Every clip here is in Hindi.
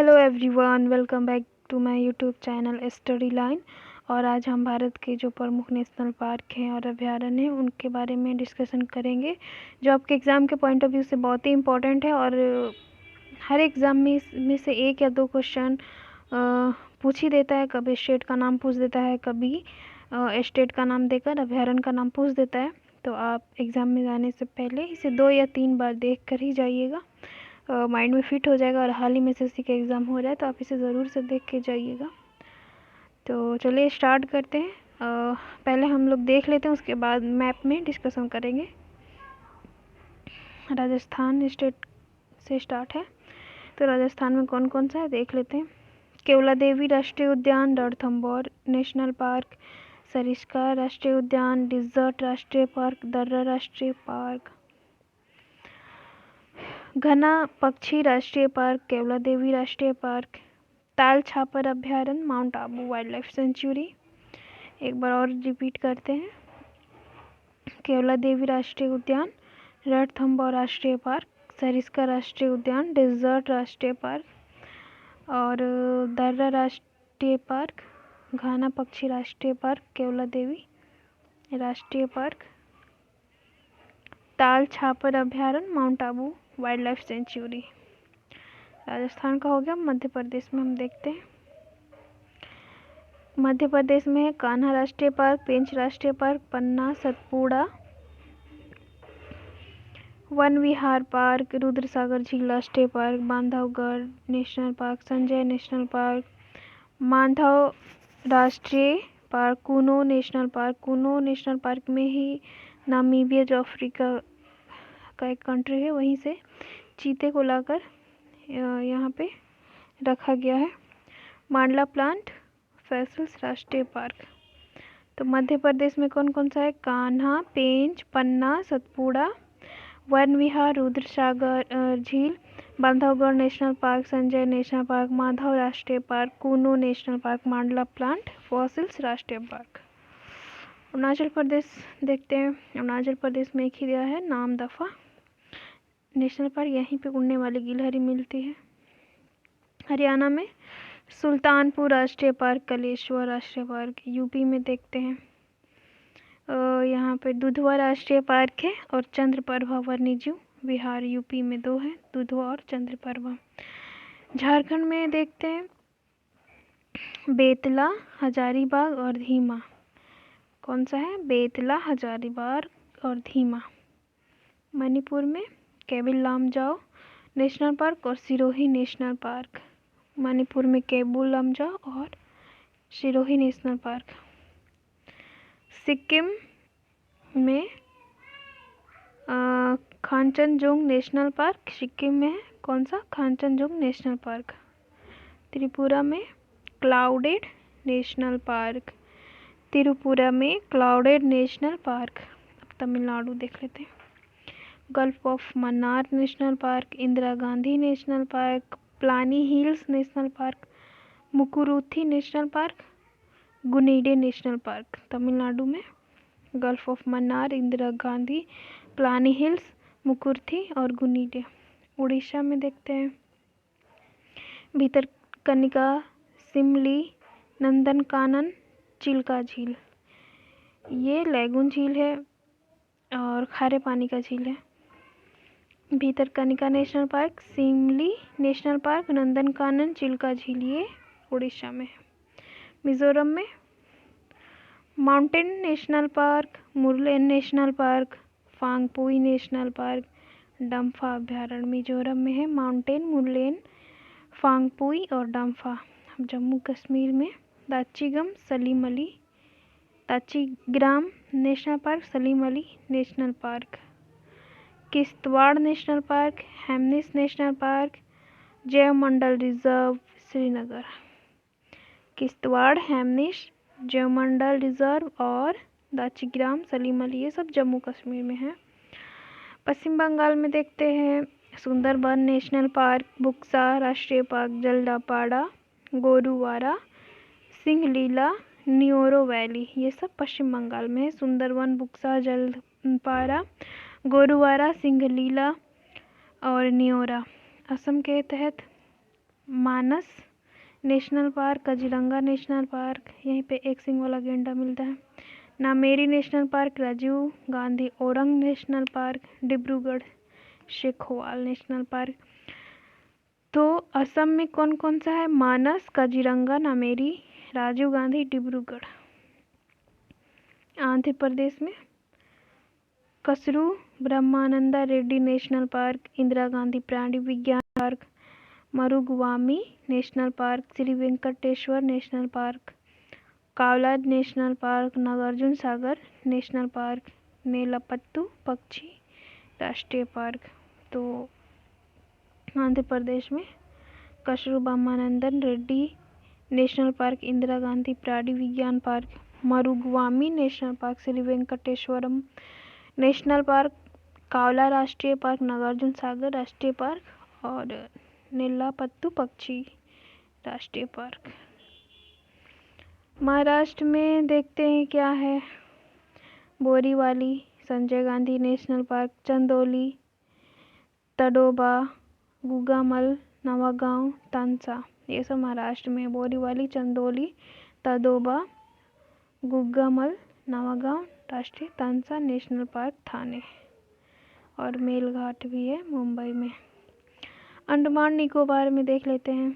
Hello everyone, welcome back to my YouTube channel study line. और आज हम भारत के जो प्रमुख नेशनल पार्क हैं और अभयारण्य हैं उनके बारे में डिस्कशन करेंगे, जो आपके एग्ज़ाम के पॉइंट ऑफ व्यू से बहुत ही इम्पोर्टेंट है। और हर एग्ज़ाम में से एक या दो क्वेश्चन पूछ ही देता है। कभी स्टेट का नाम पूछ देता है, कभी स्टेट का नाम देकर अभयारण्य का नाम पूछ देता है। तो आप एग्ज़ाम में जाने से पहले इसे 2 या 3 बार देख कर ही जाइएगा, माइंड में फिट हो जाएगा। और हाल ही में एसएससी का एग्ज़ाम हो रहा है तो आप इसे ज़रूर से देख के जाइएगा। तो चलिए स्टार्ट करते हैं। पहले हम लोग देख लेते हैं, उसके बाद मैप में डिस्कशन करेंगे। राजस्थान स्टेट से स्टार्ट है, तो राजस्थान में कौन कौन सा है देख लेते हैं। केवलादेवी राष्ट्रीय उद्यान, रणथंभौर नेशनल पार्क, सरिस्का राष्ट्रीय उद्यान, डिज़र्ट राष्ट्रीय पार्क, दर्रा राष्ट्रीय पार्क, घना पक्षी राष्ट्रीय पार्क, केवलादेवी राष्ट्रीय पार्क, ताल छापर अभयारण्य, mount Abu wild life sanctuary. एक बार और रिपीट करते हैं। केवलादेवी राष्ट्रीय उद्यान, रणथंभौर राष्ट्रीय पार्क, सरिस्का राष्ट्रीय उद्यान, डिज़र्ट राष्ट्रीय पार्क और दर्रा राष्ट्रीय पार्क, घना पक्षी राष्ट्रीय पार्क, केवलादेवी राष्ट्रीय पार्क, ताल छापर अभयारण्य, mount Abu wild life sanctuary. Rajasthan का हो गया। मध्य प्रदेश में हम देखते हैं। मध्य प्रदेश में है कान्हा राष्ट्रीय पार्क, पेंच राष्ट्रीय पार्क, पन्ना, सतपुड़ा वन विहार पार्क, रुद्रसागर झील राष्ट्रीय park, Bandhavgarh national park, Sanjay national park, Madhav राष्ट्रीय पार्क, कुनो नेशनल पार्क। कुनो नेशनल पार्क में ही नामीबिया जो अफ्रीका का एक कंट्री है वहीं से चीते को लाकर यहाँ पे रखा गया है। मांडला प्लांट फॉसिल्स राष्ट्रीय पार्क। तो मध्य प्रदेश में कौन कौन सा है? कान्हा, पेंच, पन्ना, सतपुड़ा वन विहार, रुद्रसागर झील, Bandhavgarh national park, Sanjay national park, Madhav राष्ट्रीय पार्क, कुनो नेशनल पार्क, मांडला प्लांट फॉसिल्स राष्ट्रीय पार्क। अरुणाचल प्रदेश देखते हैं। अरुणाचल प्रदेश में एक ही दिया है, नामदफा नेशनल पार्क, यहीं पे उड़ने वाली गिलहरी मिलती है। हरियाणा में सुल्तानपुर राष्ट्रीय पार्क, कलेश्वर राष्ट्रीय पार्क। यूपी में देखते हैं, यहाँ पे दुधवा राष्ट्रीय पार्क है और चंद्रप्रभा वन्यजीव विहार। यूपी में 2 है, दुधवा और चंद्रप्रभा। झारखंड में देखते हैं बेतला, हजारीबाग और धीमा। कौन सा है? बेतला, हजारीबाग और धीमा। मणिपुर में केबिल लामजाओ नेशनल पार्क और सिरोही नेशनल पार्क। मणिपुर में केबुल लामजाओ और सिरोही नेशनल पार्क। सिक्किम में खांचनजोंग नेशनल पार्क। सिक्किम में है कौन सा? खांचनजोंग नेशनल पार्क। त्रिपुरा में क्लाउडेड नेशनल पार्क। त्रिपुरा में क्लाउडेड नेशनल पार्क। अब तमिलनाडु देख लेते हैं। Gulf of Mannar national park, Indira Gandhi national park, Palani hills national park, Mukurthi national park, Guindy national park. Tamil Nadu में gulf of Mannar, Indira Gandhi, Palani hills, Mukurthi और गुनीडे। उड़ीसा में देखते हैं भितरकनिका, सिमली, नंदनकानन, चिल्का झील। ये लैगून झील है और खारे पानी का झील है। भितरकनिका नेशनल पार्क, सिमली नेशनल पार्क, नंदनकानन, चिल्का झील, ये उड़ीसा में है। मिजोरम में mountain national park, Murlen national park, Phawngpui national park, Dampa अभयारण्य। मिजोरम में है माउंटेन, मुरलेन, फांगपुई और डम्फा। जम्मू कश्मीर में Dachigam national park, Salim Ali national park, Kishtwar national park, Hemis national park, Jaimandal reserve, Srinagar. Kishtwar, Hemis, Jaimandal reserve और दाचीग्राम, सलीम अली, ये सब जम्मू कश्मीर में है। पश्चिम बंगाल में देखते हैं सुंदरबन नेशनल पार्क, बुक्सा राष्ट्रीय पार्क, जलदापाड़ा, गोरुवारा, सिंहलीला, न्योरो वैली, ये सब पश्चिम बंगाल में है। सुंदरबन, बुक्सा, जलदापाड़ा, गोरुवारा, सिंहलीला और न्योरा। असम के तहत Manas national park, Kaziranga national park, यहीं पे एक सींग वाला गेंडा मिलता है। Nameri national park, Rajiv Gandhi Orang national park, Dibrugarh Saikhowa national park. तो असम में कौन कौन सा है? मानस, काजीरंगा, नामेरी, राजीव गांधी, डिब्रूगढ़। आंध्र प्रदेश में कसरू ब्रह्मानंदा रेड्डी नेशनल पार्क, इंदिरा गांधी प्राणी विज्ञान park, Mrugavani national park, Shri Venkateswara national park, Kawal national park, Nagarjuna Sagar national park, Nelapattu पक्षी राष्ट्रीय पार्क। तो आंध्र प्रदेश में कसरू ब्रह्मानंदन रेड्डी नेशनल पार्क, इंदिरा गांधी प्राणी विज्ञान park, Mrugavani national park, Shri Venkateswaram national park, Kawal राष्ट्रीय पार्क, नागार्जुन सागर राष्ट्रीय पार्क और नेलापत्तू पक्षी राष्ट्रीय पार्क। महाराष्ट्र में देखते हैं क्या है। बोरीवाली संजय गांधी नेशनल पार्क, चंदौली, तडोबा, गुगामल, नवागांव, तानसा, ये सब महाराष्ट्र में। बोरीवाली, चंदौली, तडोबा, गुगामल, नवागांव राष्ट्रीय, तानसा नेशनल पार्क थाने, और मेलघाट भी है मुंबई में। अंडमान निकोबार में देख लेते हैं।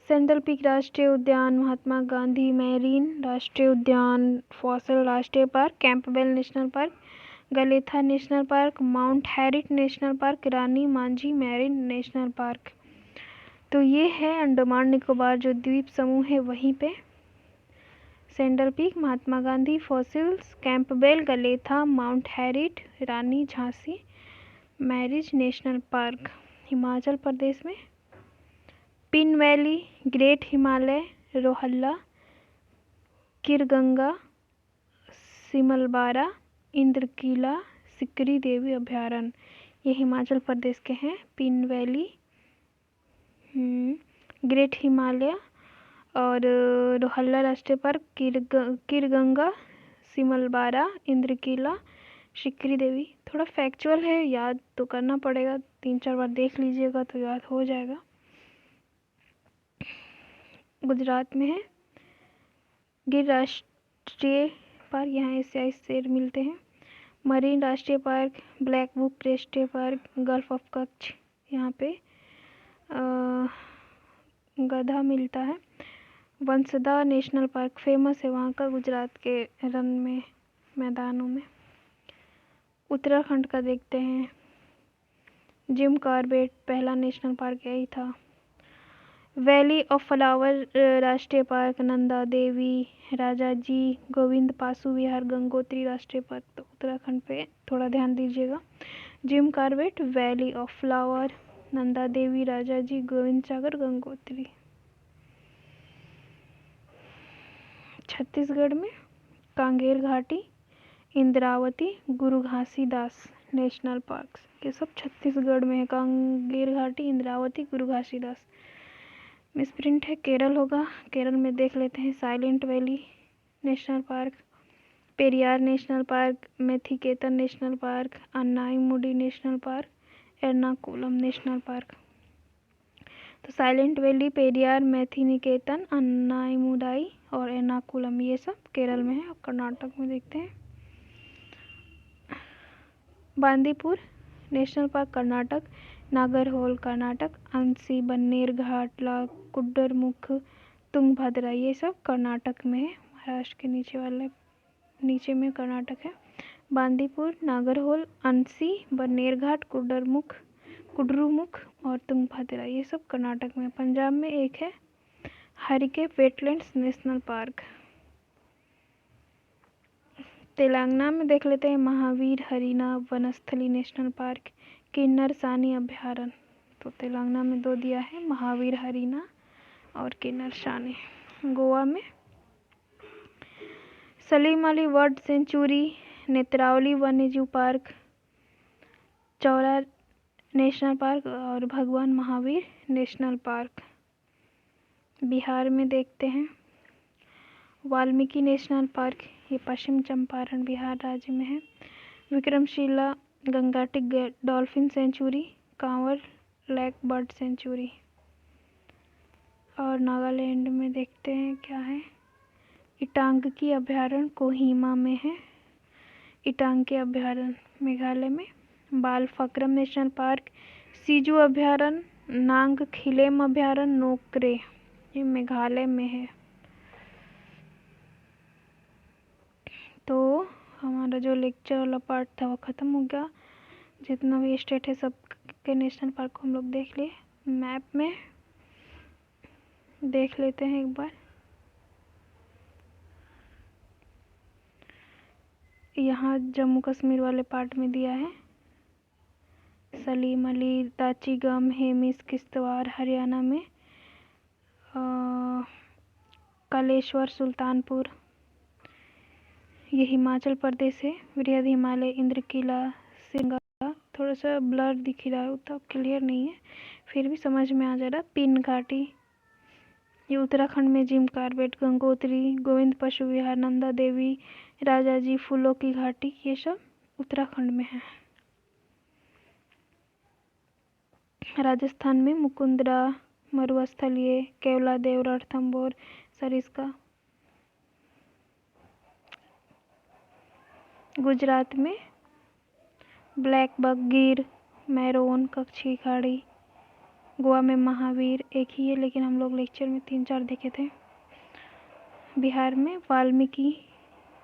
सेंट्रल पीक राष्ट्रीय उद्यान, महात्मा गांधी मैरीन राष्ट्रीय उद्यान, फॉसल राष्ट्रीय park, Campbell national park, Galathea national park, mount Harriet national park, Rani मांझी मैरीन नेशनल पार्क। तो ये है अंडमान निकोबार जो द्वीप समूह है वहीं पे। Central peak, Mahatma Gandhi, fossils, Campbell, Galathea, mount Harriet, Rani Jhansi marine national park. Himachal Pradesh में पिन वैली, ग्रेट हिमालय, रोहल्ला, किरगंगा, सिमलबारा, इंद्रकीला, सिकरी देवी अभयारण्य, ये हिमाचल प्रदेश के हैं। पिन वैली, ग्रेट हिमालय और रोहल्ला राष्ट्रीय पार्क, किरगंगा, सिमलबारा, इंद्रकीला, सिकरी देवी। थोड़ा फैक्चुअल है, याद तो करना पड़ेगा, 3-4 बार देख लीजिएगा तो याद हो जाएगा। गुजरात में है गिर राष्ट्रीय पार्क, यहाँ एशियाई शेर मिलते हैं। मरीन राष्ट्रीय पार्क, ब्लैक बुक राष्ट्रीय पार्क, गल्फ ऑफ कच्छ, यहाँ पे गधा मिलता है। वंसदा नेशनल पार्क फेमस है वहाँ का, गुजरात के रन में मैदानों में। उत्तराखंड का देखते हैं। जिम कॉर्बेट पहला नेशनल पार्क यही था। वैली ऑफ फ्लावर राष्ट्रीय पार्क, नंदा देवी, राजाजी गोविंद पासु विहार, गंगोत्री राष्ट्रीय पार्क। तो उत्तराखंड पे थोड़ा ध्यान दीजिएगा। Jim Corbett, valley of flower, Nanda Devi, Rajaji Govind Sagar, Gangotri. Chhattisgarh में कांगेर घाटी, इंद्रावती, गुरु घासीदास नेशनल पार्क, ये सब छत्तीसगढ़ में है। कांगेर घाटी, इंद्रावती, गुरु घासीदास। मिसप्रिंट है, केरल होगा। केरल में देख लेते हैं। Silent valley national park, Periyar national park, Mathikettan national park, Anamudi national park, Ernakulam national park. तो साइलेंट वैली, पेरियार, मेथिनिकेतन, अन्नाईमुडाई और एर्नाकुलम, ये सब केरल में है। और कर्नाटक में देखते हैं। बांदीपुर नेशनल पार्क कर्नाटक, नागरहोल कर्नाटक, अंसी, बन्नेर घाटला, कुड्डरमुख, तुंगभद्रा, ये सब कर्नाटक में है। महाराष्ट्र के नीचे में कर्नाटक है। बांदीपुर, नागरहोल, अंसी, बन्नेर घाट, कुड्रुमुख और तुंगभद्रा, ये सब कर्नाटक में। पंजाब में एक है Harike wetlands national park. Telangana में देख लेते हैं। महावीर हरीना वनस्थली नेशनल पार्क, किन्नर सानी अभयारण्य। तो तेलंगाना में 2 दिया है, महावीर हरीना और किन्नर सानी। गोवा में सलीम अली बर्ड सेंचुरी, नेत्रावली वन्यजीव पार्क, चौरा नेशनल पार्क और भगवान महावीर नेशनल पार्क। बिहार में देखते हैं। वाल्मीकि नेशनल पार्क, ये पश्चिम चंपारण बिहार राज्य में है। Vikramshila gangetic dolphin sanctuary, Kanwar lake bird sanctuary. और नागालैंड में देखते हैं क्या है। इटांगी अभयारण्य कोहिमा में है। इटांगी अभयारण्य मेघालय में। बालफक्रम नेशनल पार्क, सिजू अभयारण्य, नांग खिलेम अभयारण्य नोक्रे, ये मेघालय में है। तो हमारा जो लेक्चर वाला पार्ट था वो ख़त्म हो गया। जितना भी स्टेट है सब के नेशनल पार्क को हम लोग देख लिए। मैप में देख लेते हैं एक बार। यहाँ जम्मू कश्मीर वाले पार्ट में दिया है। सलीम अली, दाची-गम, हेमिस, किश्तवाड़ हरियाणा में। कालेश्वर, सुल्तानपुर ये हिमाचल प्रदेश है। वृहद हिमालय, इंद्रकिला, सिंगा, थोड़ा सा ब्लर दिख रहा है, उतना क्लियर नहीं है, फिर भी समझ में आ जा रहा। पिन घाटी ये उत्तराखंड में। जिम कार्बेट, गंगोत्री, गोविंद पशु विहार, नंदा देवी, राजाजी, फूलों की घाटी ये सब उत्तराखंड में है। राजस्थान में मुकुंदरा, मरुस्थलीय, केवलादेव, रणथंभौर, सरिस्का। गुजरात में ब्लैक बक, गिर, मैरोन, कच्छी खाड़ी। गोवा में महावीर एक ही है, लेकिन हम लोग लेक्चर में 3-4 देखे थे। बिहार में वाल्मीकि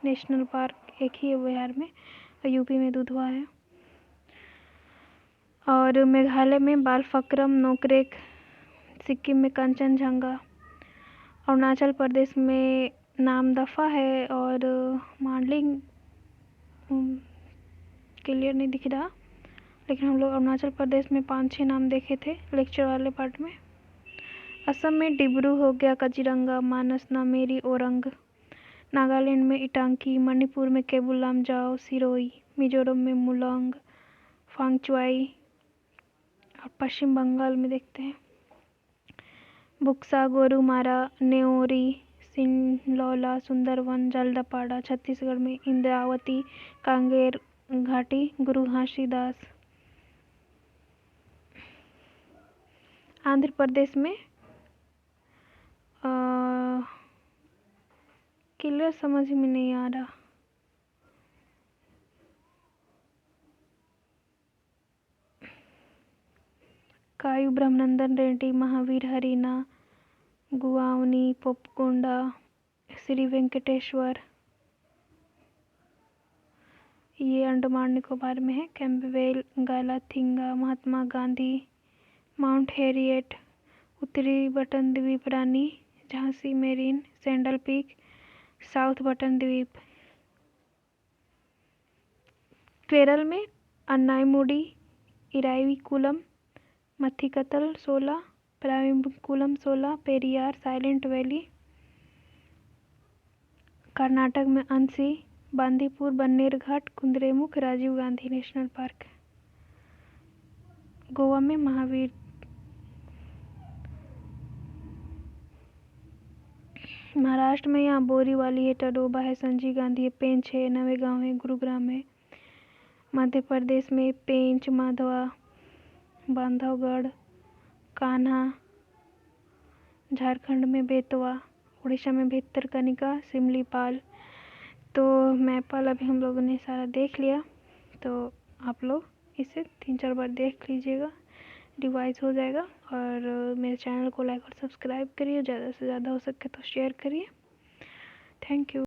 नेशनल पार्क एक ही है बिहार में। और यूपी में दुधवा है। और मेघालय में बालफक्रम, नोकरेक, सिक्किम में कंचनजंगा, अरुणाचल प्रदेश में नामदफा है और मांडलिंग क्लियर नहीं दिख रहा, लेकिन हम लोग अरुणाचल प्रदेश में 5-6 नाम देखे थे लेक्चर वाले पार्ट में। असम में डिब्रू हो गया, काजीरंगा, मानस, नामेरी, ओरंग। नागालैंड में इटांगी, मणिपुर में केबुल लामजाओ, सिरोई, मिजोरम में मुलंग, फांगचुआई। और पश्चिम बंगाल में देखते हैं बुक्सा, गोरुमारा, नेओरी, सिनलौला, सुंदरवन, जलदापाड़ा। छत्तीसगढ़ में इंद्रावती, कांगेर घाटी, गुरु घासीदास। आंध्र प्रदेश में क्लियर समझ में नहीं आ रहा। कायू, ब्रह्मानंदन रेड्डी, महावीर, हरिना, गुआवनी, पोपकोंडा, श्री वेंकटेश्वर ये अंडमान निकोबार में है। Campbell, Galathea, Mahatma Gandhi, mount Harriet, उत्तरी बटन द्वीप Rani, Jhansi marine, saddle peak, south Button द्वीप। केरल में अन्नाईमुडी, इराविकुलम, मथिकतल 16, प्राविकुलम 16, पेरियार, साइलेंट वैली। कर्नाटक में अंसी, बांदीपुर, बन्नेरघाट, कुद्रेमुख, राजीव गांधी नेशनल पार्क। गोवा में महावीर। महाराष्ट्र में यहाँ बोरीवाली है, टडोबा है, संजीव गांधी है, पेंच है, नवेगांव है, गुरुग्राम है। मध्य प्रदेश में पेंच, माधवा, बांधवगढ़, कान्हा। झारखंड में बेतवा, उड़ीसा में भितरकनिका, सिमलीपाल। तो मैप वाला भी हम लोगों ने सारा देख लिया, तो आप लोग इसे 3-4 बार देख लीजिएगा, रिवाइज हो जाएगा। और मेरे चैनल को लाइक और सब्सक्राइब करिए, ज़्यादा से ज़्यादा हो सके तो शेयर करिए। Thank you.